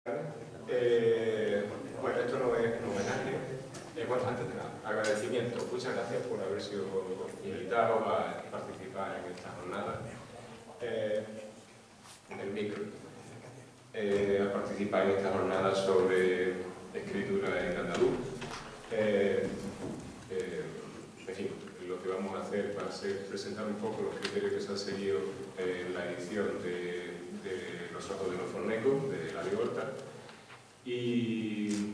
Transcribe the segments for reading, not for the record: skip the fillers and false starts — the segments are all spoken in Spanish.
Bueno, esto no es un homenaje. Bueno, antes de nada, agradecimiento. Muchas gracias por haber sido invitado a participar en esta jornada. El micro. A participar en esta jornada sobre escritura en andaluz. En fin, lo que vamos a hacer va a ser presentar un poco los criterios que se han seguido en la edición de Los ojos de los fornecos, de la Horta. Y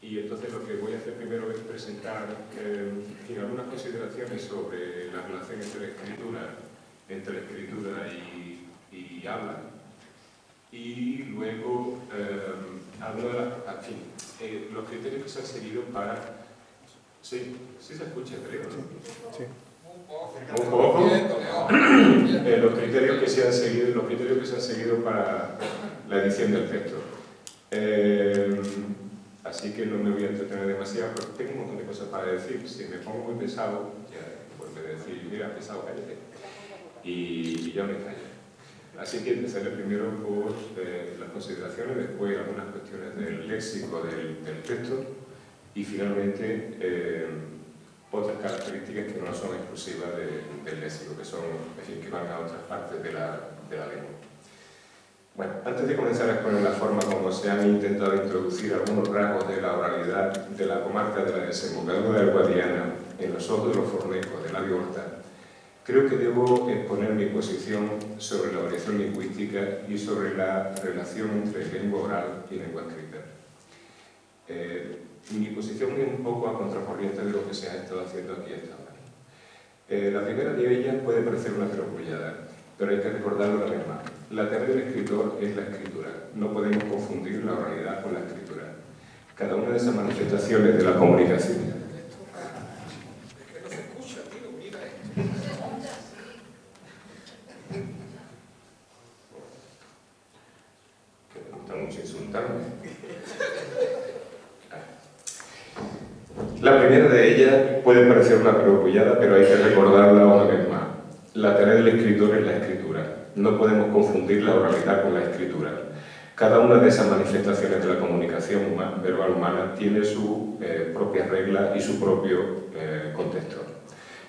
entonces lo que voy a hacer primero es presentar algunas consideraciones sobre la relación entre la escritura y habla. Y luego los criterios que se han seguido para... Sí se escucha, creo, ¿no? Sí. Un poco. Los criterios que se han seguido para la edición del texto. Así que no me voy a entretener demasiado, pero tengo un montón de cosas para decir. Si me pongo muy pesado, ya vuelve a decir, mira, pesado, cállate. Y ya me callo. Así que empezaré primero por las consideraciones, después algunas cuestiones del léxico del texto y finalmente otras características que no son exclusivas del léxico, que son, en fin, que van a otras partes de la lengua. Bueno, antes de comenzar a exponer la forma como se han intentado introducir algunos rasgos de la oralidad de la comarca de la desembocadura del Guadiana en Los ojos de los fornecos de la Horta, creo que debo exponer mi posición sobre la variación lingüística y sobre la relación entre lengua oral y lengua escrita. Mi posición es un poco a contracorriente de lo que se ha estado haciendo aquí hasta ahora. La primera de ellas puede parecer una perogrullada, pero hay que recordarlo una vez más. La tarea del escritor es la escritura. No podemos confundir la oralidad con la escritura. Cada una de esas manifestaciones de la comunicación. Es que no se escucha, tío, mira esto. Que me gusta mucho insultarme. La primera de ellas puede parecer una perogrullada, pero hay que recordarla una vez más. La tarea del escritor es la escritura. No podemos confundir la oralidad con la escritura. Cada una de esas manifestaciones de la comunicación verbal humana tiene su propia regla y su propio contexto.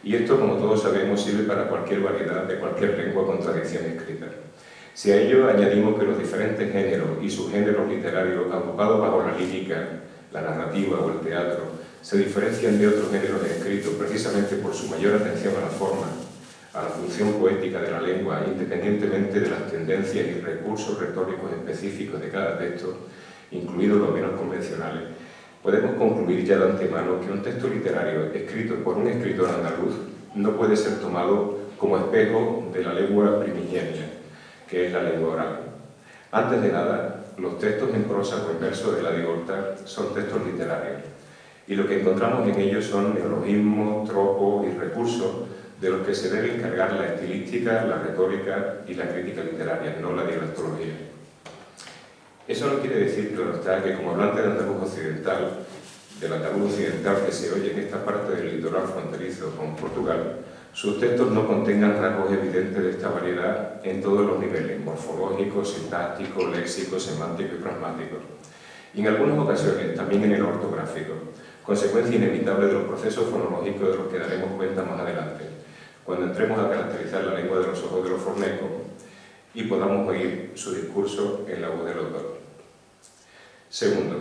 Y esto, como todos sabemos, sirve para cualquier variedad de cualquier lengua con tradición escrita. Si a ello añadimos que los diferentes géneros y subgéneros literarios agrupados bajo la lírica, la narrativa o el teatro se diferencian de otros géneros escritos precisamente por su mayor atención a la forma, a la función poética de la lengua, independientemente de las tendencias y recursos retóricos específicos de cada texto, incluidos los menos convencionales, podemos concluir ya de antemano que un texto literario escrito por un escritor andaluz no puede ser tomado como espejo de la lengua primigenia, que es la lengua oral. Antes de nada, los textos en prosa o en verso de la Horta son textos literarios, y lo que encontramos en ellos son neologismos, tropos y recursos de los que se debe encargar la estilística, la retórica y la crítica literaria, no la dialectología. Eso no quiere decir, claro está, que como hablante del andaluz occidental que se oye en esta parte del litoral fronterizo con Portugal, sus textos no contengan rasgos evidentes de esta variedad en todos los niveles, morfológico, sintáctico, léxico, semántico y pragmático. Y en algunas ocasiones también en el ortográfico, consecuencia inevitable de los procesos fonológicos de los que daremos cuenta más adelante, cuando entremos a caracterizar la lengua de los ojos de los fornecos y podamos oír su discurso en la voz del autor. Segundo,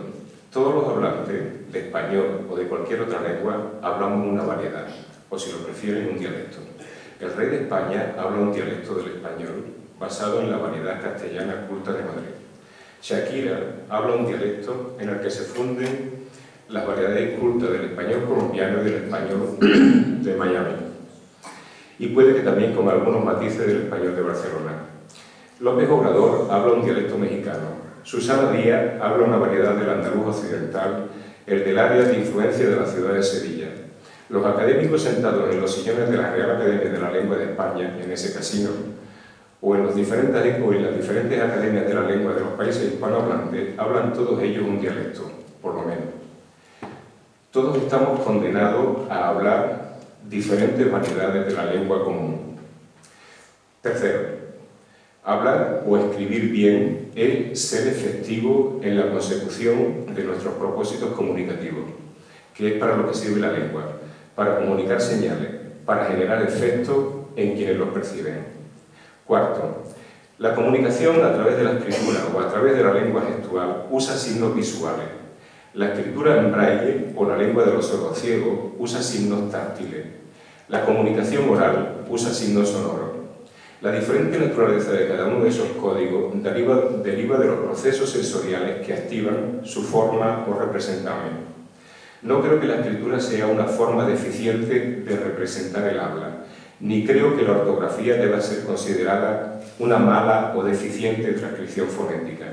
todos los hablantes de español o de cualquier otra lengua hablamos una variedad, o si lo prefieren, un dialecto. El rey de España habla un dialecto del español basado en la variedad castellana culta de Madrid. Shakira habla un dialecto en el que se funden las variedades cultas del español colombiano y del español de Miami. Y puede que también con algunos matices del español de Barcelona. López Obrador habla un dialecto mexicano. Susana Díaz habla una variedad del andaluz occidental, el del área de influencia de la ciudad de Sevilla. Los académicos sentados en los sillones de la Real Academia de la Lengua de España, en ese casino, o en las diferentes academias de la lengua de los países hispanohablantes, hablan todos ellos un dialecto, por lo menos. Todos estamos condenados a hablar diferentes variedades de la lengua común. Tercero, Hablar o escribir bien es ser efectivo en la consecución de nuestros propósitos comunicativos, que es para lo que sirve la lengua, para comunicar señales, para generar efectos en quienes los perciben. Cuarto, la comunicación a través de la escritura o a través de la lengua gestual usa signos visuales. La escritura en braille o la lengua de los sordociegos usa signos táctiles. La comunicación oral usa signos sonoros. La diferente naturaleza de cada uno de esos códigos deriva de los procesos sensoriales que activan su forma o representación. No creo que la escritura sea una forma deficiente de representar el habla, ni creo que la ortografía deba ser considerada una mala o deficiente transcripción fonética.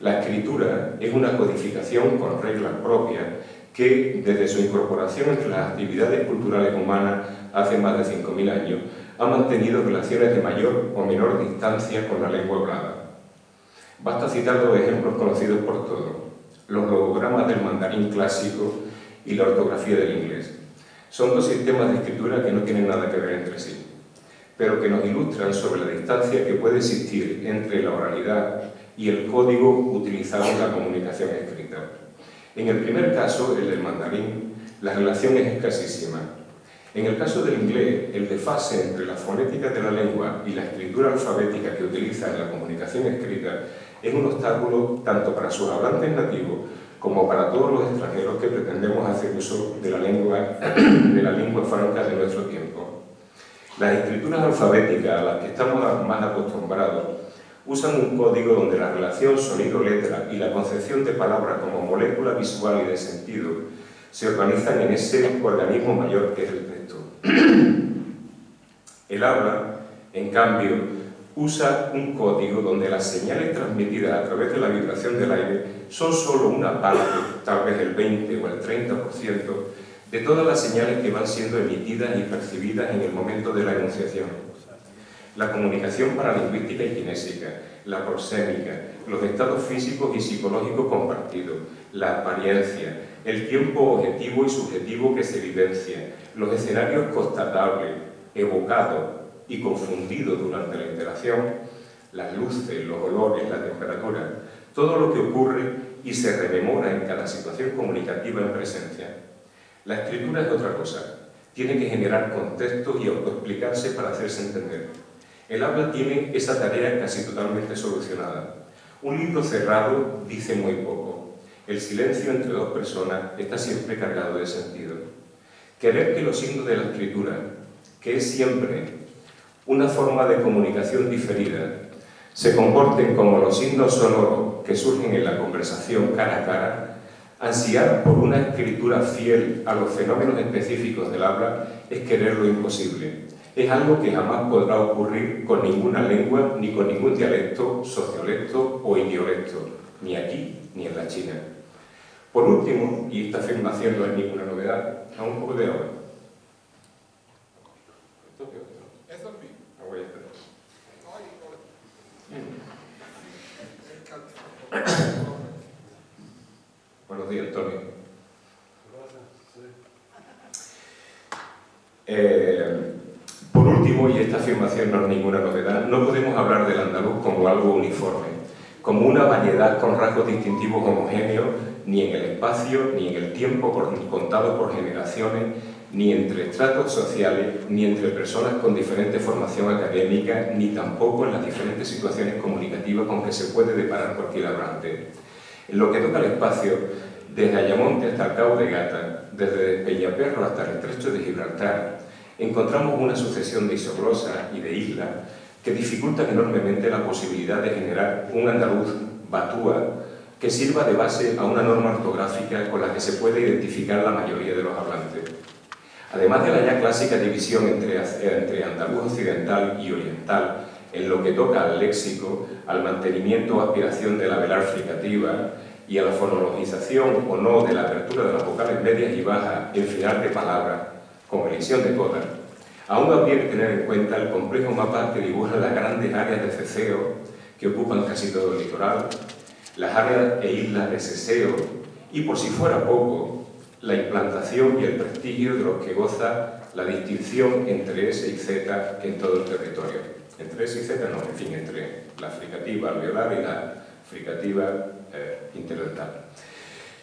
La escritura es una codificación con reglas propias que, desde su incorporación entre las actividades culturales humanas hace más de 5.000 años, ha mantenido relaciones de mayor o menor distancia con la lengua hablada. Basta citar dos ejemplos conocidos por todos: los logogramas del mandarín clásico y la ortografía del inglés. Son dos sistemas de escritura que no tienen nada que ver entre sí, pero que nos ilustran sobre la distancia que puede existir entre la oralidad y el código utilizado en la comunicación escrita. En el primer caso, el del mandarín, la relación es escasísima. En el caso del inglés, el desfase entre la fonética de la lengua y la escritura alfabética que utiliza en la comunicación escrita es un obstáculo tanto para sus hablantes nativos como para todos los extranjeros que pretendemos hacer uso de la lengua franca de nuestro tiempo. Las escrituras alfabéticas a las que estamos más acostumbrados usan un código donde la relación sonido-letra y la concepción de palabras como molécula visual y de sentido se organizan en ese organismo mayor que es el texto. El habla, en cambio, usa un código donde las señales transmitidas a través de la vibración del aire son solo una parte, tal vez el 20 o el 30%, de todas las señales que van siendo emitidas y percibidas en el momento de la enunciación. La comunicación paralingüística y kinésica, la proxémica, los estados físicos y psicológicos compartidos, la apariencia, el tiempo objetivo y subjetivo que se vivencia, los escenarios constatables, evocados y confundidos durante la interacción, las luces, los olores, la temperatura, todo lo que ocurre y se rememora en cada situación comunicativa en presencia. La escritura es otra cosa, tiene que generar contextos y autoexplicarse para hacerse entender. El habla tiene esa tarea casi totalmente solucionada. Un libro cerrado dice muy poco. El silencio entre dos personas está siempre cargado de sentido. Querer que los signos de la escritura, que es siempre una forma de comunicación diferida, se comporten como los signos sonoros que surgen en la conversación cara a cara, ansiar por una escritura fiel a los fenómenos específicos del habla es querer lo imposible. Es algo que jamás podrá ocurrir con ninguna lengua ni con ningún dialecto, sociolecto o idiolecto, ni aquí ni en la China. Por último, y esta afirmación no es ninguna novedad, a un poco de agua. Es el mismo. Agua y espera. Buenos días, Tony. Por último, y esta afirmación no es ninguna novedad, no podemos hablar del andaluz como algo uniforme, como una variedad con rasgos distintivos homogéneos, ni en el espacio, ni en el tiempo contado por generaciones, ni entre estratos sociales, ni entre personas con diferente formación académica, ni tampoco en las diferentes situaciones comunicativas con que se puede deparar cualquier hablante. En lo que toca al espacio, desde Ayamonte hasta el Cabo de Gata, desde Peñaperro hasta el Estrecho de Gibraltar, encontramos una sucesión de isoglosas y de islas que dificultan enormemente la posibilidad de generar un andaluz batúa que sirva de base a una norma ortográfica con la que se puede identificar la mayoría de los hablantes. Además de la ya clásica división entre andaluz occidental y oriental, en lo que toca al léxico, al mantenimiento o aspiración de la velar fricativa y a la fonologización o no de la apertura de las vocales medias y bajas en final de palabra, como elisión de coda, aún habría que tener en cuenta el complejo mapa que dibuja las grandes áreas de ceseo que ocupan casi todo el litoral, las áreas e islas de ceseo y, por si fuera poco, la implantación y el prestigio de los que goza la distinción entre S y Z en todo el territorio. entre S y Z no, en fin, entre la fricativa alveolar y la fricativa interdental.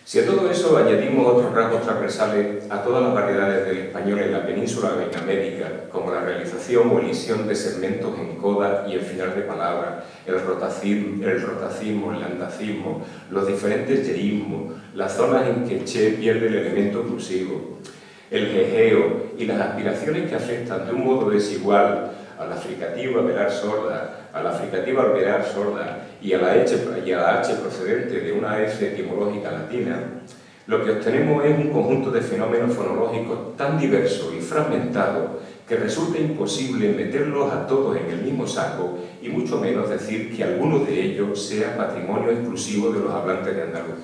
Si a todo eso añadimos otros rasgos transversales a todas las variedades del español en la península ibérica, como la realización o elisión de segmentos en coda y en final de palabra, el rotacismo, el landacismo, los diferentes yeísmos, las zonas en que che pierde el elemento oclusivo, el jejeo y las aspiraciones que afectan de un modo desigual a la fricativa velar sorda, a la fricativa alveolar sorda y a la H procedente de una F etimológica latina, lo que obtenemos es un conjunto de fenómenos fonológicos tan diversos y fragmentados que resulta imposible meterlos a todos en el mismo saco y mucho menos decir que alguno de ellos sea patrimonio exclusivo de los hablantes de andaluz.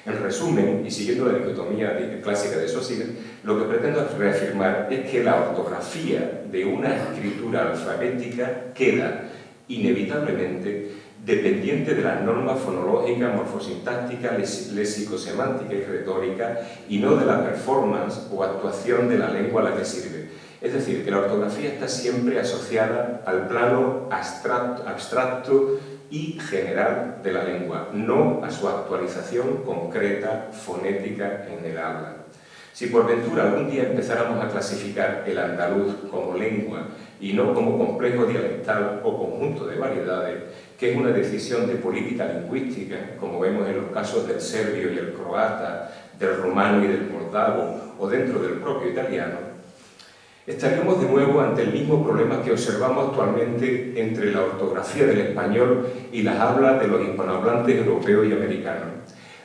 En resumen, y siguiendo la dicotomía clásica de Saussure, lo que pretendo reafirmar es que la ortografía de una escritura alfabética queda inevitablemente dependiente de las normas fonológicas, morfosintácticas, léxico-semántica y retórica, y no de la performance o actuación de la lengua a la que sirve. Es decir, que la ortografía está siempre asociada al plano abstracto y general de la lengua, no a su actualización concreta, fonética en el habla. Si por ventura algún día empezáramos a clasificar el andaluz como lengua y no como complejo dialectal o conjunto de variedades, que es una decisión de política lingüística, como vemos en los casos del serbio y el croata, del rumano y del moldavo, o dentro del propio italiano, estaríamos de nuevo ante el mismo problema que observamos actualmente entre la ortografía del español y las hablas de los hispanohablantes europeos y americanos.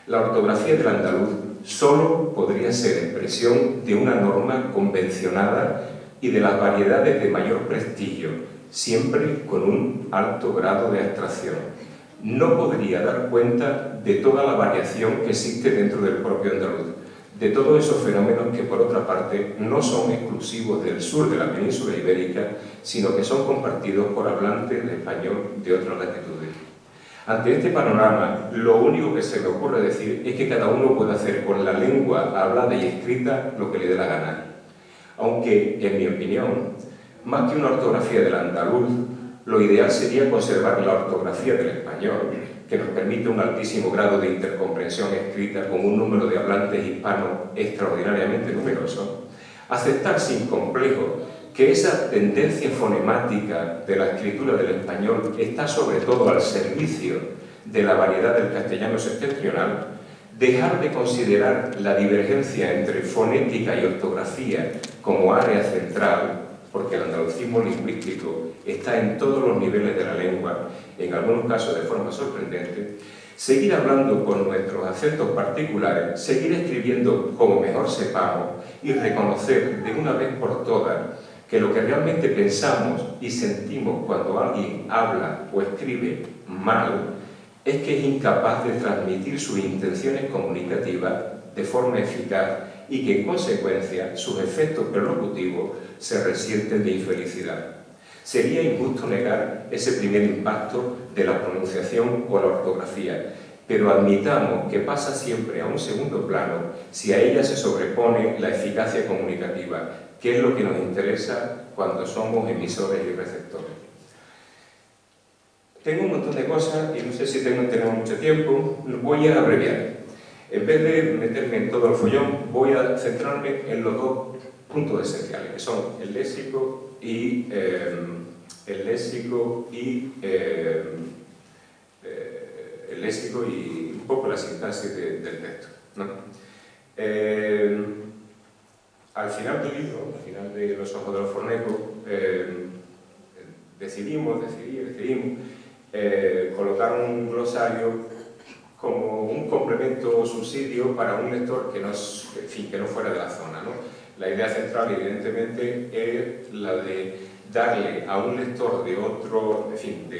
La ortografía del andaluz solo podría ser expresión de una norma convencionada y de las variedades de mayor prestigio, siempre con un alto grado de abstracción. No podría dar cuenta de toda la variación que existe dentro del propio andaluz, de todos esos fenómenos que, por otra parte, no son exclusivos del sur de la península ibérica, sino que son compartidos por hablantes de español de otras latitudes. Ante este panorama, lo único que se me ocurre decir es que cada uno puede hacer con la lengua hablada y escrita lo que le dé la gana. Aunque, en mi opinión, más que una ortografía del andaluz, lo ideal sería conservar la ortografía del español, que nos permite un altísimo grado de intercomprensión escrita con un número de hablantes hispanos extraordinariamente numeroso, aceptar sin complejo que esa tendencia fonemática de la escritura del español está sobre todo al servicio de la variedad del castellano septentrional, dejar de considerar la divergencia entre fonética y ortografía como área central, porque el andalucismo lingüístico está en todos los niveles de la lengua, en algunos casos de forma sorprendente, seguir hablando con nuestros acentos particulares, seguir escribiendo como mejor sepamos y reconocer de una vez por todas que lo que realmente pensamos y sentimos cuando alguien habla o escribe mal es que es incapaz de transmitir sus intenciones comunicativas de forma eficaz y que en consecuencia sus efectos perlocutivos se resienten de infelicidad. Sería injusto negar ese primer impacto de la pronunciación o la ortografía, pero admitamos que pasa siempre a un segundo plano si a ella se sobrepone la eficacia comunicativa, que es lo que nos interesa cuando somos emisores y receptores. Tengo un montón de cosas y no sé si tenemos mucho tiempo, voy a abreviar. En vez de meterme en todo el follón, voy a centrarme en los dos puntos esenciales, que son el léxico y un poco la sintaxis del texto, ¿no? Al final del libro, al final de Los ojos de los fornecos, decidimos colocar un glosario como un complemento o subsidio para un lector que no fuera de la zona, ¿no? La idea central, evidentemente, es la de darle a un lector de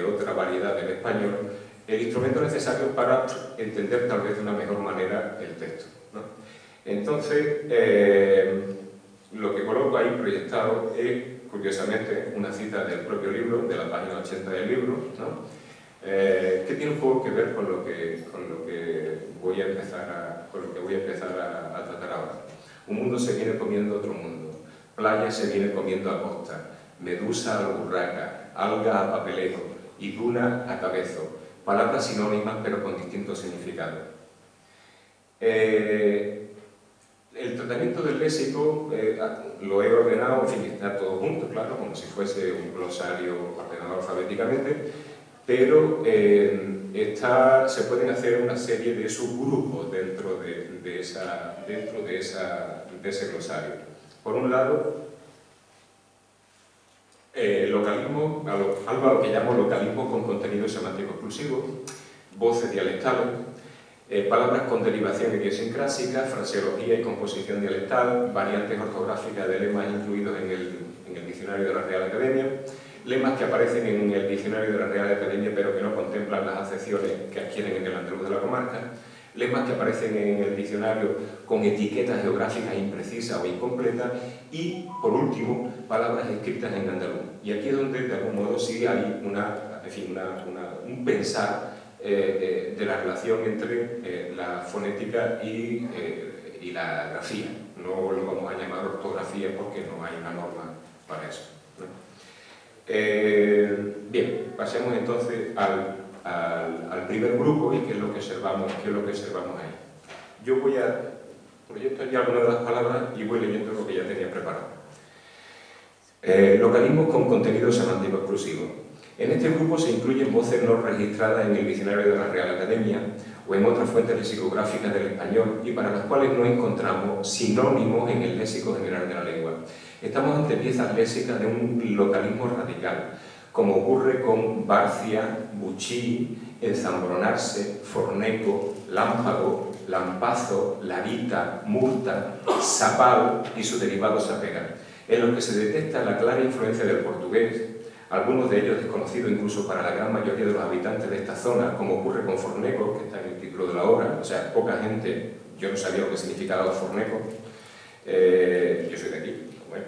otra variedad del español el instrumento necesario para entender tal vez de una mejor manera el texto, ¿no? Entonces, lo que coloco ahí proyectado es, curiosamente, una cita del propio libro, de la página 80 del libro, ¿no? Que tiene un poco que ver con lo que voy a empezar a tratar ahora. Un mundo se viene comiendo otro mundo, playa se viene comiendo a costa, medusa a la burraca, alga a papelero y duna a cabezo, palabras sinónimas pero con distintos significados. El tratamiento del léxico lo he ordenado, en fin, está todo junto, claro, como si fuese un glosario ordenado alfabéticamente, pero se pueden hacer una serie de subgrupos dentro de ese glosario. Por un lado, localismo, algo a lo que llamo localismo con contenido semántico exclusivo, voces dialectales, palabras con derivación idiosincrásica, fraseología y composición dialectal, variantes ortográficas de lemas incluidos en el diccionario de la Real Academia, lemas que aparecen en el diccionario de la Real Academia pero que no contemplan las acepciones que adquieren en el andaluz de la comarca, lemas que aparecen en el diccionario con etiquetas geográficas imprecisas o incompletas y, por último, palabras escritas en andaluz. Y aquí es donde, de algún modo, sí hay un pensar de la relación entre la fonética y la grafía. No lo vamos a llamar ortografía porque no hay una norma para eso, ¿no? Bien, pasemos entonces al primer grupo y qué es lo que observamos ahí. Yo voy a proyectar ya algunas de las palabras y voy leyendo lo que ya tenía preparado. Localismos con contenido semántico exclusivo. En este grupo se incluyen voces no registradas en el diccionario de la Real Academia o en otras fuentes lexicográficas del español y para las cuales no encontramos sinónimos en el léxico general de la lengua. Estamos ante piezas léxicas de un localismo radical, como ocurre con barcia, buchí, enzambronarse, forneco, lámpago, lampazo, larita, murta, sapal y su derivado sapega, en los que se detecta la clara influencia del portugués, algunos de ellos desconocidos incluso para la gran mayoría de los habitantes de esta zona, como ocurre con forneco, que está en el título de la obra. O sea, poca gente, yo no sabía lo que significaba forneco, yo soy de aquí, bueno.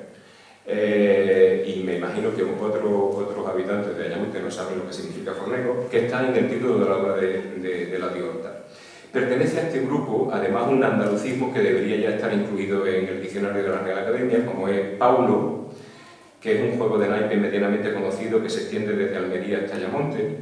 Y me imagino que otros habitantes de Ayamonte no saben lo que significa forneco, que está en el título de la obra de la Diorta. Pertenece a este grupo, además, un andalucismo que debería ya estar incluido en el diccionario de la Real Academia, como es Paulo, que es un juego de naipe medianamente conocido que se extiende desde Almería hasta Ayamonte.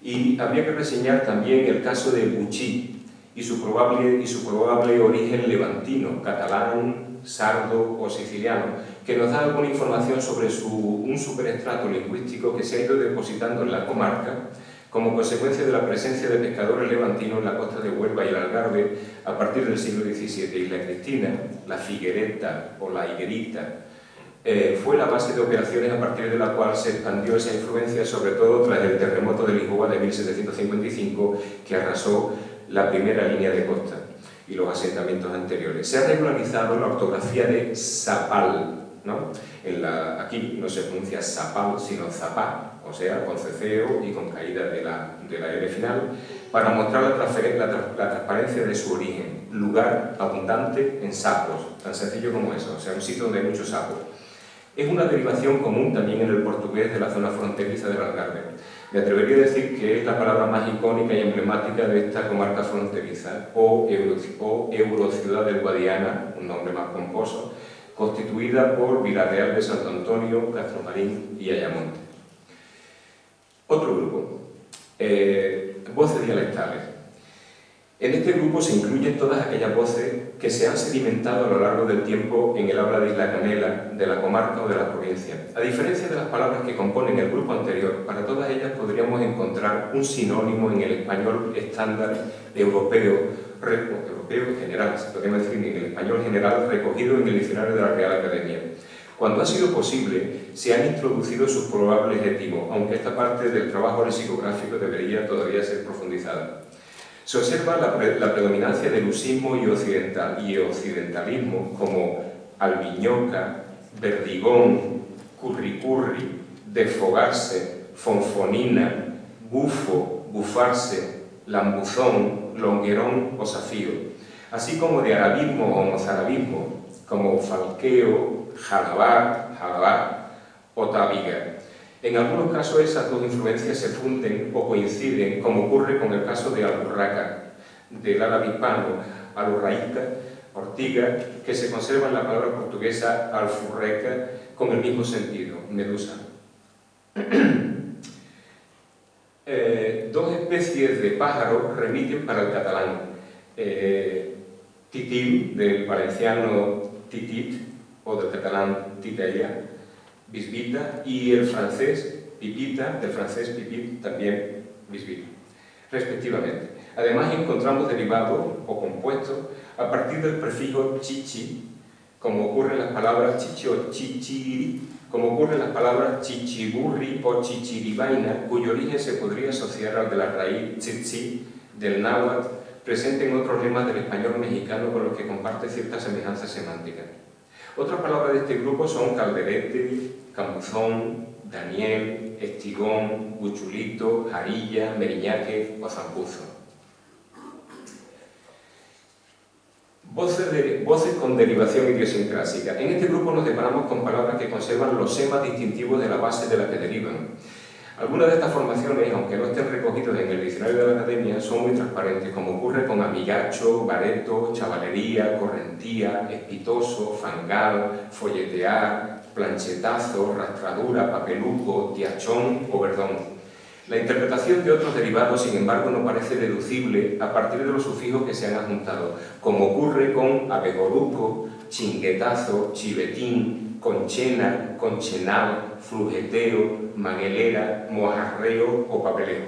Y habría que reseñar también el caso de Buchí y su probable origen levantino, catalán, sardo o siciliano, que nos da alguna información sobre un superestrato lingüístico que se ha ido depositando en la comarca como consecuencia de la presencia de pescadores levantinos en la costa de Huelva y el Algarve a partir del siglo XVII. Isla Cristina, la Figuereta o la Higuerita fue la base de operaciones a partir de la cual se expandió esa influencia, sobre todo tras el terremoto de Lisboa de 1755, que arrasó la primera línea de costa y los asentamientos anteriores. Se ha regularizado la ortografía de Zapal, ¿no? Aquí no se pronuncia Zapal, sino Zapá, o sea, con ceceo y con caída de la R final, para mostrar la transparencia de su origen. Lugar abundante en sapos, tan sencillo como eso, o sea, un sitio donde hay muchos sapos. Es una derivación común también en el portugués de la zona fronteriza del Algarve. Me atrevería a decir que es la palabra más icónica y emblemática de esta comarca fronteriza, o Eurociudad del Guadiana, un nombre más pomposo, constituida por Vilareal de Santo Antonio, Castromarín y Ayamonte. Otro grupo, voces dialectales. En este grupo se incluyen todas aquellas voces que se han sedimentado a lo largo del tiempo en el habla de Isla Canela, de la comarca o de la provincia. A diferencia de las palabras que componen el grupo anterior, para todas ellas podríamos encontrar un sinónimo en el español estándar europeo en general, se podría decir en el español general, recogido en el diccionario de la Real Academia. Cuando ha sido posible, se han introducido sus probables etimos, aunque esta parte del trabajo lexicográfico debería todavía ser profundizada. Se observa la predominancia del usismo y occidentalismo como albiñoca, verdigón, curricurri, desfogarse, fonfonina, bufo, bufarse, lambuzón, longuerón o zafío, así como de arabismo o mozarabismo, como falqueo, jalabar o tabiga. En algunos casos esas dos influencias se funden o coinciden, como ocurre con el caso de alburraca, del árabe hispano, alurraica, ortiga, que se conserva en la palabra portuguesa alfurreca con el mismo sentido, medusa. Dos especies de pájaros remiten para el catalán. Titil, del valenciano titit, o del catalán titella, bisbita, y el francés pipita, del francés pipit, también bisbita, respectivamente. Además encontramos derivados o compuestos a partir del prefijo chichi, como ocurre en las palabras chichi o chichiri, como ocurre en las palabras chichiburri o chichiribaina, cuyo origen se podría asociar al de la raíz chichi del náhuatl, presente en otros lemas del español mexicano con los que comparte ciertas semejanzas semánticas. Otras palabras de este grupo son calderete, campuzón, Daniel, estigón, buchulito, jarilla, meriñaque o zampuzo. Voces con derivación idiosincrásica. En este grupo nos deparamos con palabras que conservan los semas distintivos de la base de la que derivan. Algunas de estas formaciones, aunque no estén recogidas en el diccionario de la Academia, son muy transparentes, como ocurre con amigacho, bareto, chavalería, correntía, espitoso, fangal, folletear, planchetazo, rastradura, papeluco, tiachón o verdón. La interpretación de otros derivados, sin embargo, no parece deducible a partir de los sufijos que se han adjuntado, como ocurre con abegoruco, chinguetazo, chivetín, conchena, conchenal, flujeteo, maguelera, mojarreo o papeleo,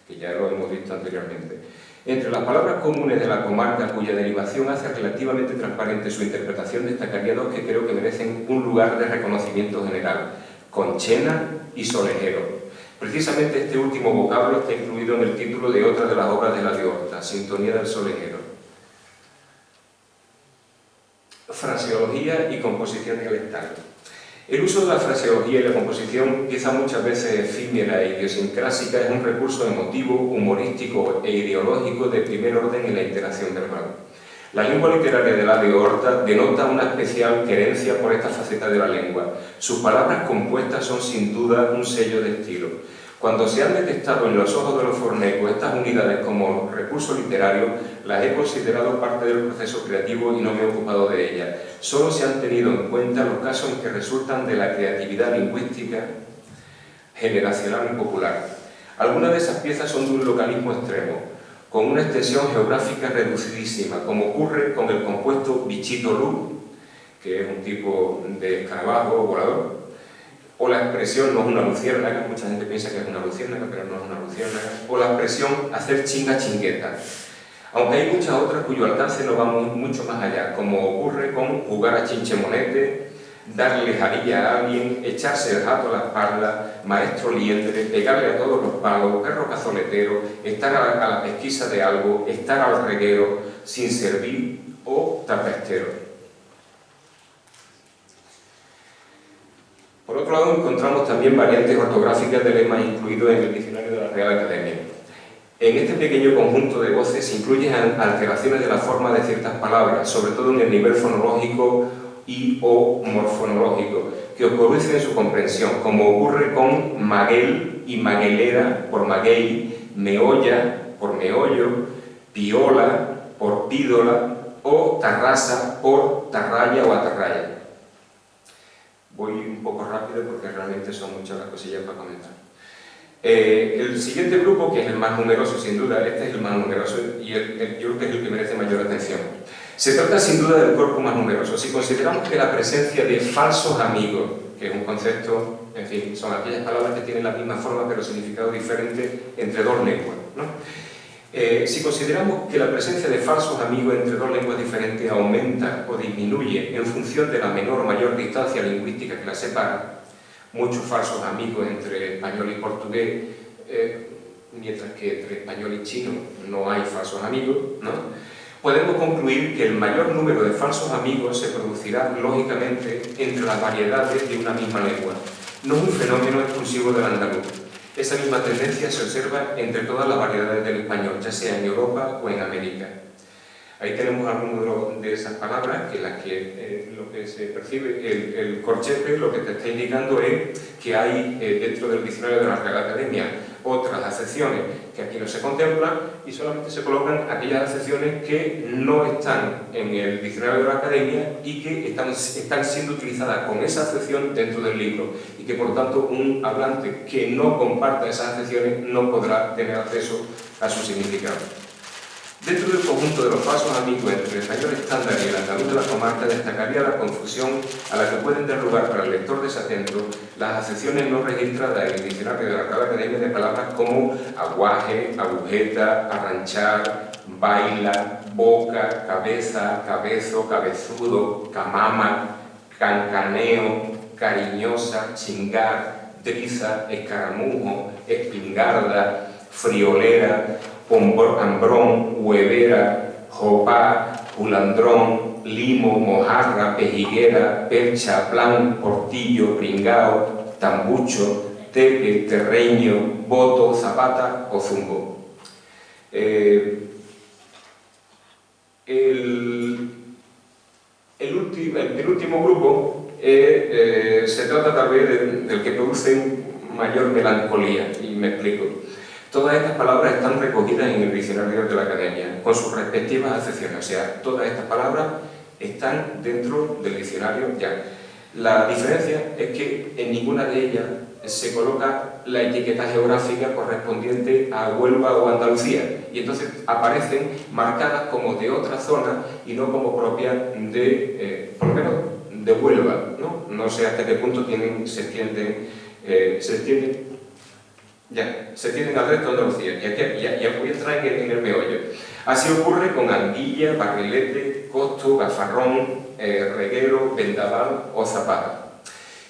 que ya lo hemos visto anteriormente. Entre las palabras comunes de la comarca cuya derivación hace relativamente transparente su interpretación, destacaría dos que creo que merecen un lugar de reconocimiento general: conchena y solejero. Precisamente este último vocablo está incluido en el título de otra de las obras de la de Horta, Sintonía del Solejero. Fraseología y composición dialectal. El uso de la fraseología y la composición, quizá muchas veces efímera e idiosincrásica, es un recurso emotivo, humorístico e ideológico de primer orden en la interacción verbal. La lengua literaria de la de Horta denota una especial querencia por esta faceta de la lengua. Sus palabras compuestas son sin duda un sello de estilo. Cuando se han detectado en los ojos de los fornecos estas unidades como recurso literario, las he considerado parte del proceso creativo y no me he ocupado de ellas. Solo se han tenido en cuenta los casos en que resultan de la creatividad lingüística generacional y popular. Algunas de esas piezas son de un localismo extremo, con una extensión geográfica reducidísima, como ocurre con el compuesto bichito lu, que es un tipo de escarabajo volador, o la expresión no es una luciérnaga, mucha gente piensa que es una luciérnaga, pero no es una luciérnaga, o la expresión hacer chinga chingueta. Aunque hay muchas otras cuyo alcance no va mucho más allá, como ocurre con jugar a chinchemonete, darle jarilla a alguien, echarse el jato a la espalda, maestro liendre, pegarle a todos los palos, perro cazoletero, estar a la pesquisa de algo, estar al reguero, sin servir o tapestero. Por otro lado, encontramos también variantes ortográficas de lemas incluidos en el diccionario de la Real Academia. En este pequeño conjunto de voces se incluyen alteraciones de la forma de ciertas palabras, sobre todo en el nivel fonológico y o morfonológico, que oscurecen en su comprensión, como ocurre con maguel y maguelera por maguey, meolla por meollo, piola por pídola o tarrasa por tarraya o atarraya. Voy un poco rápido porque realmente son muchas las cosillas para comentar. El siguiente grupo, que es el más numeroso sin duda, este es el más numeroso y yo creo que es el que merece mayor atención. Se trata sin duda del cuerpo más numeroso. Si consideramos que la presencia de falsos amigos, que es un concepto, en fin, son aquellas palabras que tienen la misma forma pero significado diferente entre dos lenguas, ¿no? Si consideramos que la presencia de falsos amigos entre dos lenguas diferentes aumenta o disminuye en función de la menor o mayor distancia lingüística que las separa, muchos falsos amigos entre español y portugués, mientras que entre español y chino no hay falsos amigos, ¿no? Podemos concluir que el mayor número de falsos amigos se producirá lógicamente entre las variedades de una misma lengua. No es un fenómeno exclusivo del andaluz. Esa misma tendencia se observa entre todas las variedades del español, ya sea en Europa o en América. Ahí tenemos algunas de esas palabras que lo que se percibe, el corchete, lo que te está indicando es que hay dentro del diccionario de la Real Academia otras acepciones que aquí no se contemplan, y solamente se colocan aquellas acepciones que no están en el diccionario de la Academia y que están siendo utilizadas con esa acepción dentro del libro, y que por tanto un hablante que no comparta esas acepciones no podrá tener acceso a su significado. Dentro del conjunto de los pasos amigos entre el español estándar y el andaluz de la comarca destacaría la confusión a la que pueden dar lugar para el lector desatento las acepciones no registradas en el diccionario de la Real Academia de palabras como aguaje, agujeta, arranchar, baila, boca, cabeza, cabezo, cabezudo, camama, cancaneo, cariñosa, chingar, driza, escaramujo, espingarda, friolera, hambrón, huevera, jopá, julandrón, limo, mojarra, pejiguera, percha, plan, portillo, pringao, tambucho, tepe, terreño, boto, zapata o zumbo. El penúltimo grupo se trata tal vez del que produce mayor melancolía, y me explico. Todas estas palabras están recogidas en el diccionario de la Academia, con sus respectivas acepciones, o sea, todas estas palabras están dentro del diccionario ya. La diferencia es que en ninguna de ellas se coloca la etiqueta geográfica correspondiente a Huelva o Andalucía, y entonces aparecen marcadas como de otra zona y no como propias de, por lo menos, de Huelva, ¿no? No sé hasta qué punto se extienden al resto de Andalucía, y aquí ya voy a entrar en el meollo. Así ocurre con anguilla, barrilete, costo, gafarrón, reguero, vendaval o zapata.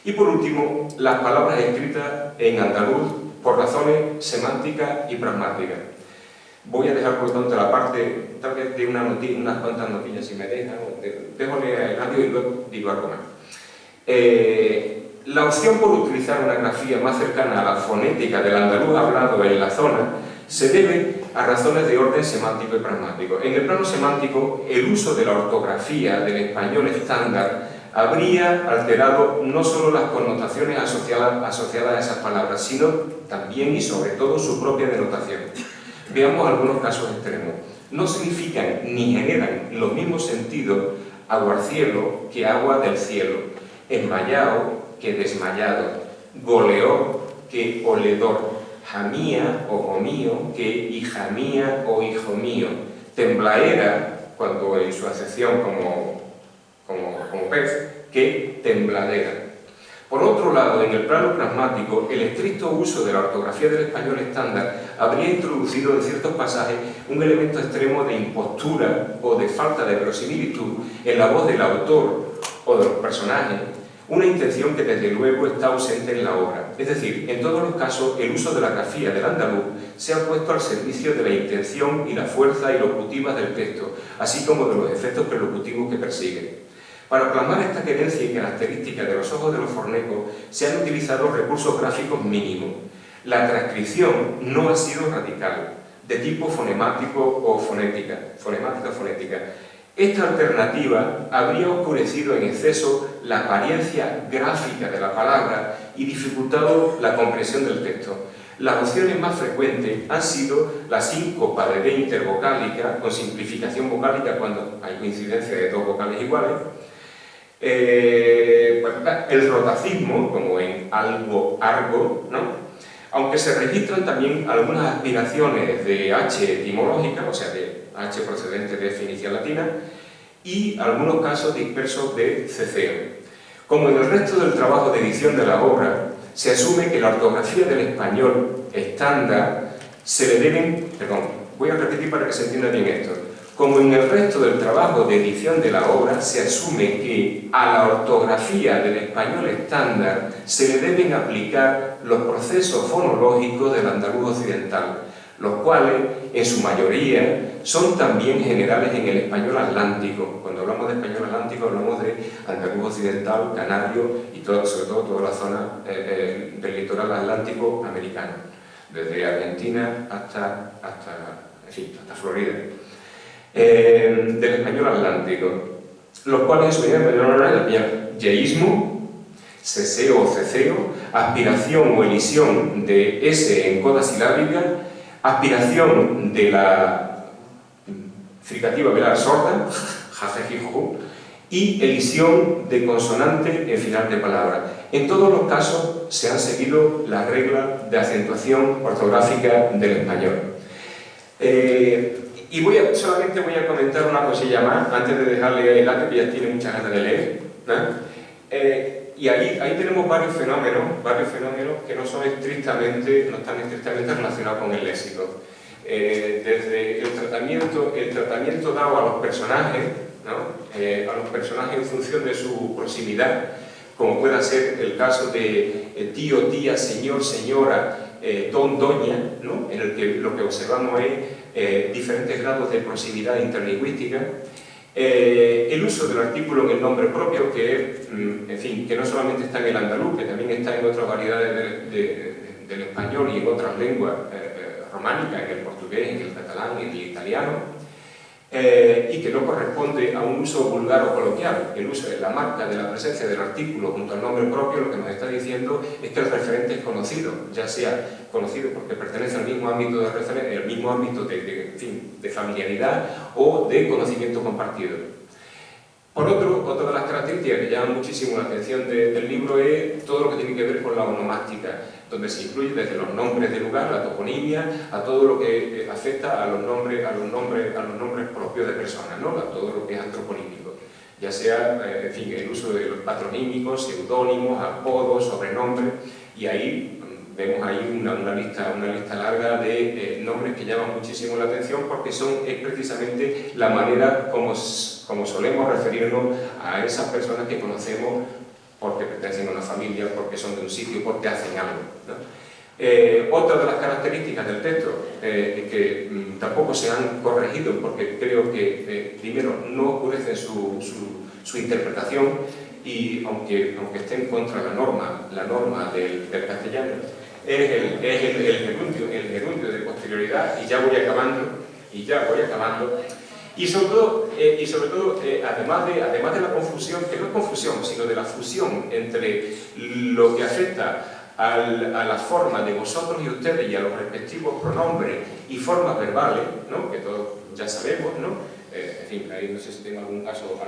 Y por último, las palabras escritas en andaluz por razones semánticas y pragmáticas. Voy a dejar por lo tanto la parte, tal vez de unas cuantas notillas si me dejan, déjole el audio y luego digo algo más. La opción por utilizar una grafía más cercana a la fonética del andaluz hablado en la zona se debe a razones de orden semántico y pragmático. En el plano semántico, el uso de la ortografía del español estándar habría alterado no solo las connotaciones asociadas a esas palabras, sino también y sobre todo su propia denotación. Veamos algunos casos extremos. No significan ni generan los mismos sentidos aguarcielo que agua del cielo, enmayao que desmayado, goleó que oledor, jamía o gomío que hija mía o hijo mío, temblaera, cuando en su acepción como pez, que tembladera. Por otro lado, en el plano pragmático, el estricto uso de la ortografía del español estándar habría introducido en ciertos pasajes un elemento extremo de impostura o de falta de verosimilitud en la voz del autor o de los personajes, una intención que desde luego está ausente en la obra. Es decir, en todos los casos, el uso de la grafía del andaluz se ha puesto al servicio de la intención y la fuerza ilocutiva del texto, así como de los efectos perlocutivos que persigue. Para plasmar esta querencia y característica de los ojos de los fornecos, se han utilizado recursos gráficos mínimos. La transcripción no ha sido radical, de tipo fonemático o fonética. Esta alternativa habría oscurecido en exceso la apariencia gráfica de la palabra y dificultado la comprensión del texto. Las opciones más frecuentes han sido la síncopa de D intervocálica con simplificación vocálica cuando hay coincidencia de dos vocales iguales, el rotacismo, como en algo, argo, ¿no? Aunque se registran también algunas aspiraciones de H etimológica, o sea, de H procedente de F inicial latina, y algunos casos dispersos de ceceo. Como en el resto del trabajo de edición de la obra, se asume que la ortografía del español estándar se le deben... Perdón, voy a repetir para que se entienda bien esto. Como en el resto del trabajo de edición de la obra, se asume que a la ortografía del español estándar se le deben aplicar los procesos fonológicos del andaluz occidental, los cuales, en su mayoría, son también generales en el español atlántico. Cuando hablamos de español atlántico, hablamos de andaluz occidental, canario y sobre todo toda la zona del litoral atlántico americano, desde Argentina hasta Florida. Del español atlántico, los cuales en su mayoría yeísmo, ceseo o ceceo, aspiración o elisión de S en coda silábica, aspiración de la fricativa velar sorda, jajejijo, y elisión de consonante en final de palabra. En todos los casos se han seguido las reglas de acentuación ortográfica del español. Y solamente voy a comentar una cosilla más antes de dejarle el arte, que ya tiene muchas ganas de leer, ¿no? Y ahí tenemos varios fenómenos que no están estrictamente relacionados con el léxico. Desde el tratamiento dado a los personajes, ¿no? A los personajes en función de su proximidad, como pueda ser el caso de tío, tía, señor, señora, don, doña, ¿no? En el que lo que observamos es diferentes grados de proximidad interlingüística. El uso del artículo en el nombre propio, que, en fin, que no solamente está en el andaluz, que también está en otras variedades del español y en otras lenguas románicas, en el portugués, en el catalán, en el italiano, y que no corresponde a un uso vulgar o coloquial. El uso de la marca de la presencia del artículo junto al nombre propio lo que nos está diciendo es que el referente es conocido, ya sea conocido porque pertenece al mismo ámbito de referencia, al mismo ámbito de familiaridad o de conocimiento compartido. Por otro, otra de las características que llaman muchísimo la atención del libro es todo lo que tiene que ver con la onomástica, donde se incluye desde los nombres de lugar, la toponimia, a todo lo que afecta a los nombres propios de personas, ¿no? A todo lo que es antroponímico, ya sea, en fin, el uso de los patronímicos, seudónimos, apodos, sobrenombres, y ahí vemos ahí una lista larga de nombres que llaman muchísimo la atención porque es precisamente la manera como solemos referirnos a esas personas que conocemos porque pertenecen a una familia, porque son de un sitio, porque hacen algo, ¿no? Otra de las características del texto que tampoco se han corregido porque creo que primero no oscurecen su interpretación y aunque esté en contra la norma del castellano, es el gerundio de posterioridad, y ya voy acabando. Y sobre todo, además de la confusión, que no es confusión, sino de la fusión entre lo que afecta a la forma de vosotros y ustedes y a los respectivos pronombres y formas verbales, ¿no? Que todos ya sabemos, ¿no? En fin, ahí no sé si tengo algún caso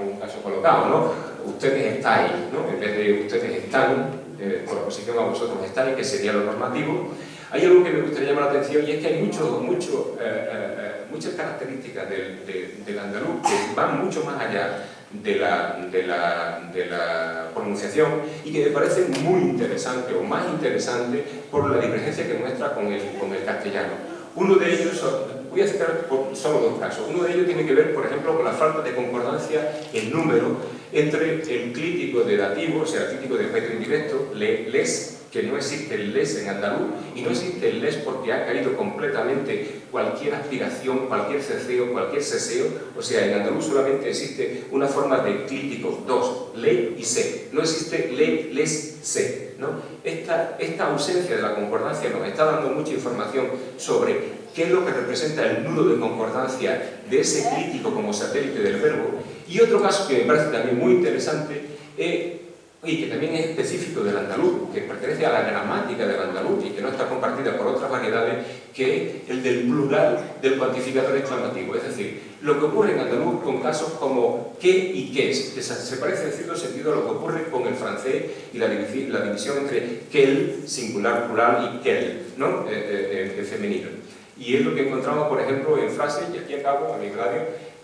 colocado, ¿no? Ustedes estáis, ¿no? En vez de ustedes están, por oposición a vosotros estáis, que sería lo normativo. Hay algo que me gustaría llamar la atención y es que hay muchas características del andaluz que van mucho más allá de la pronunciación y que me parece muy interesante o más interesante por la divergencia que muestra con el castellano. Uno de ellos, voy a citar solo dos casos, uno de ellos tiene que ver, por ejemplo, con la falta de concordancia en número entre el clítico de dativo, o sea, el clítico de objeto indirecto, les, que no existe el les en andaluz, y no existe el les porque ha caído completamente cualquier aspiración, cualquier ceseo, o sea, en andaluz solamente existe una forma de clítico, dos, le y se, no existe le, les, se, ¿no? Esta ausencia de la concordancia nos está dando mucha información sobre qué es lo que representa el nudo de concordancia de ese clítico como satélite del verbo. Y otro caso que me parece también muy interesante y que también es específico del andaluz, que pertenece a la gramática del andaluz y que no está compartida por otras variedades, que es el del plural del cuantificador exclamativo. Es decir, lo que ocurre en andaluz con casos como qué y qué es, que se parece en cierto sentido a lo que ocurre con el francés y la división entre quel, singular, plural, y quel, ¿no? El femenino. Y es lo que encontramos, por ejemplo, en frases, y aquí acabo, a mi radio,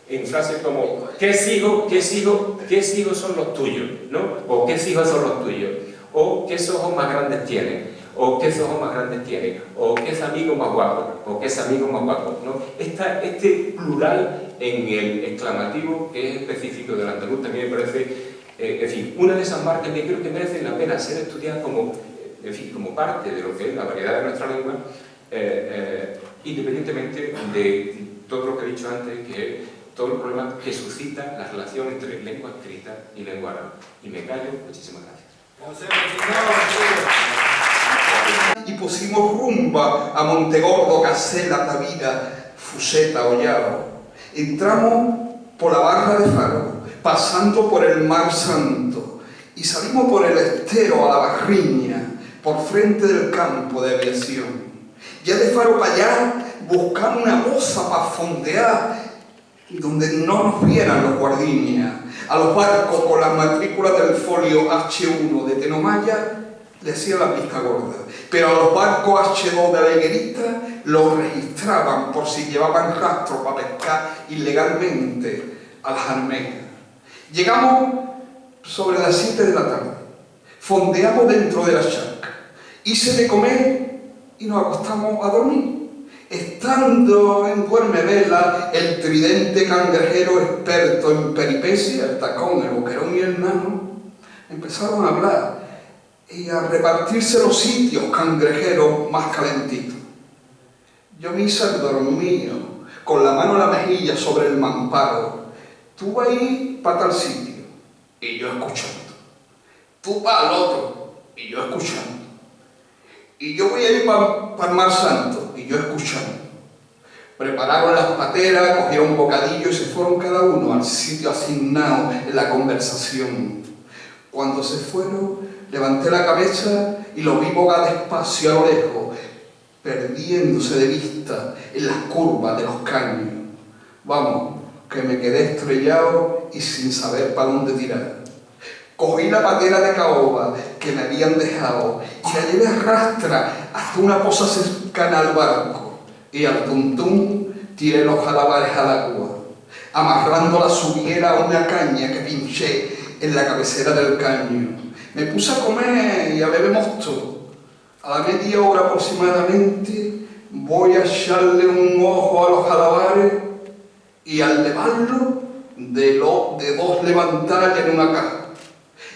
en frases como ¿qué hijos son los tuyos? ¿No? O ¿qué hijos son los tuyos? O ¿qué ojos más grandes tienen? O ¿qué ojos más grandes tienen? O ¿qué es amigo más guapo? O ¿qué es amigo más guapo? ¿No? Este plural en el exclamativo, que es específico del andaluz, también me parece, en fin, una de esas marcas que creo que merecen la pena ser estudiadas como parte de lo que es la variedad de nuestra lengua, independientemente de todo lo que he dicho antes, que es todo el problema que suscita la relación entre lengua escrita y lengua oral. Y me callo, muchísimas gracias. Y pusimos rumba a Montegordo, Casela, Tavira, Fuseta, Hollado. Entramos por la barra de Faro, pasando por el Mar Santo, y salimos por el Estero a la Barriña, por frente del campo de aviación. Ya de Faro para allá buscando una poza para fondear donde no nos vieran los guardiñas. A los barcos con las matrículas del folio H1 de Tenomaya le hacían la vista gorda, pero a los barcos H2 de la Higuerita los registraban por si llevaban rastro para pescar ilegalmente a las almejas. Llegamos sobre las 7 de la tarde, fondeamos dentro de la charca, hice de comer y nos acostamos a dormir. Estando en Duermevela, el tridente cangrejero experto en peripecia, el Tacón, el Boquerón y el Nano, empezaron a hablar y a repartirse los sitios cangrejeros más calentitos. Yo me hice el dormido, con la mano en la mejilla sobre el mamparo. Tú vas a ir para tal sitio, y yo escuchando. Tú vas al otro, y yo escuchando. Y yo voy a ir para el Mar Santo, y yo escuchando. Prepararon las pateras, cogieron un bocadillo y se fueron cada uno al sitio asignado en la conversación. Cuando se fueron, levanté la cabeza y lo vi bogar despacio a lo lejos, perdiéndose de vista en las curvas de los caños. Vamos, que me quedé estrellado y sin saber para dónde tirar. Cogí la patera de caoba que me habían dejado y la llevé a rastra hasta una poza cercana al barco. Y al tuntún tiré los jalabares al agua, amarrando la subiera a una caña que pinché en la cabecera del caño. Me puse a comer y a beber mosto. A la media hora aproximadamente voy a echarle un ojo a los jalabares y al levarlo de dos levantadas en una caja.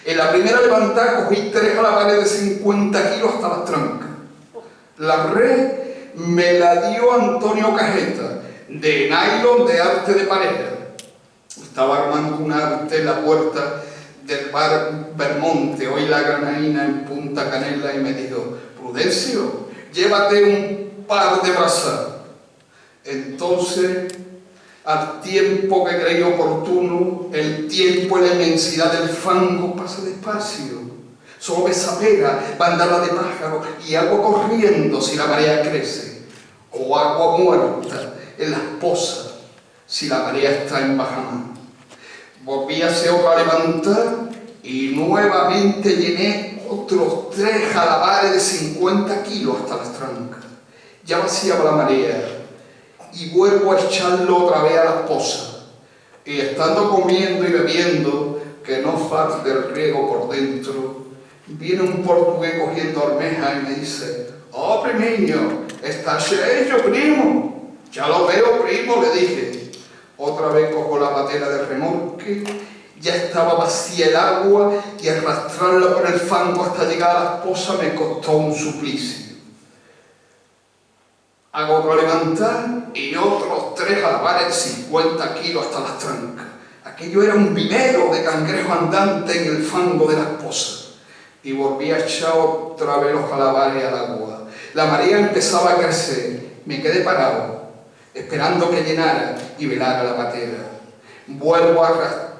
En la primera levantada cogí 3 jalabares de 50 kilos hasta las trancas. La red me la dio Antonio Cajeta, de nylon de arte de pareja. Estaba armando un arte en la puerta del bar Vermonte, hoy la Granaína, en Punta Canela, y me dijo: Prudencio, llévate un par de brazas. Entonces, al tiempo que creí oportuno, el tiempo y la inmensidad del fango pasa despacio. Solo ves sapera, bandada de pájaros y agua corriendo si la marea crece, o agua muerta en las pozas si la marea está en bajamar. Volví a hacer otra levantada y nuevamente llené otros 3 jalabares de 50 kilos hasta las trancas. Ya vaciaba la marea y vuelvo a echarlo otra vez a las pozas. Y estando comiendo y bebiendo, que no falte el riego por dentro, viene un portugués cogiendo almeja y me dice: «Oh, primiño, ¿estás hecho, primo?» «Ya lo veo, primo», le dije. Otra vez cojo la patera de remolque, ya estaba vacía el agua y arrastrarla por el fango hasta llegar a las pozas me costó un suplicio. Hago otra levantada y otros 3 jalabares de 50 kilos hasta las trancas. Aquello era un vivero de cangrejo andante en el fango de las pozas. Y volví a echar otra vez los jalabares al agua. La marea empezaba a crecer. Me quedé parado, esperando que llenara y velara la patera. Vuelvo a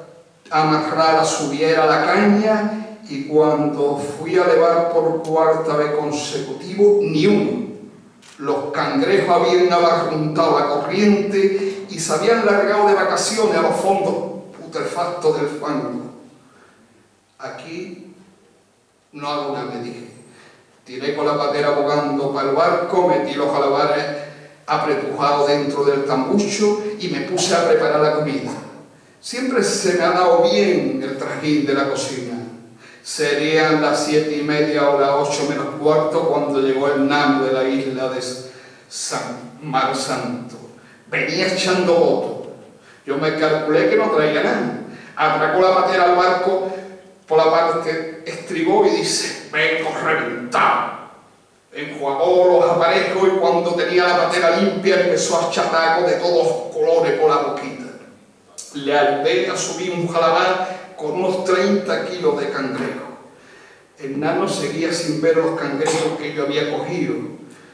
amarrar a subiera la caña y cuando fui a levar por 4ª vez consecutivo, ni uno. Los cangrejos habían abarruntado la corriente y se habían largado de vacaciones a los fondos putrefactos del fango. Aquí no hago nada, me dije. Tiré con la patera bogando para el barco, metí los jalabares apretujados dentro del tambucho y me puse a preparar la comida. Siempre se me ha dado bien el trajín de la cocina. Serían las 7:30 o las 8 menos cuarto cuando llegó el nano de la isla de Mar Santo. Venía echando votos. Yo me calculé que no traía nada. Atracó la patera al barco por la parte estribó y dice: «Vengo reventado». Enjuagó los aparejos y cuando tenía la patera limpia empezó a echar tacos de todos colores por la boquita. Le ayudé a subir un jalabar con unos 30 kilos de cangrejo. El nano seguía sin ver los cangrejos que yo había cogido.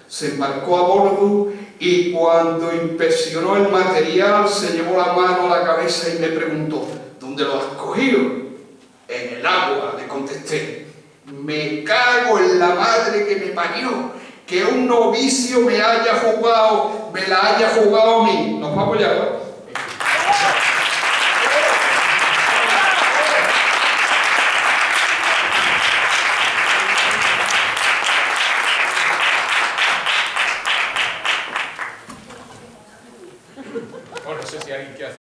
Se embarcó a bordo y cuando inspeccionó el material se llevó la mano a la cabeza y me preguntó: «¿Dónde lo has cogido?» «En el agua», le contesté. «Me cago en la madre que me parió. que un novicio me la haya jugado a mí. ¿Nos va a apoyar, ¿no? Bueno, no sé si alguien quiere hacer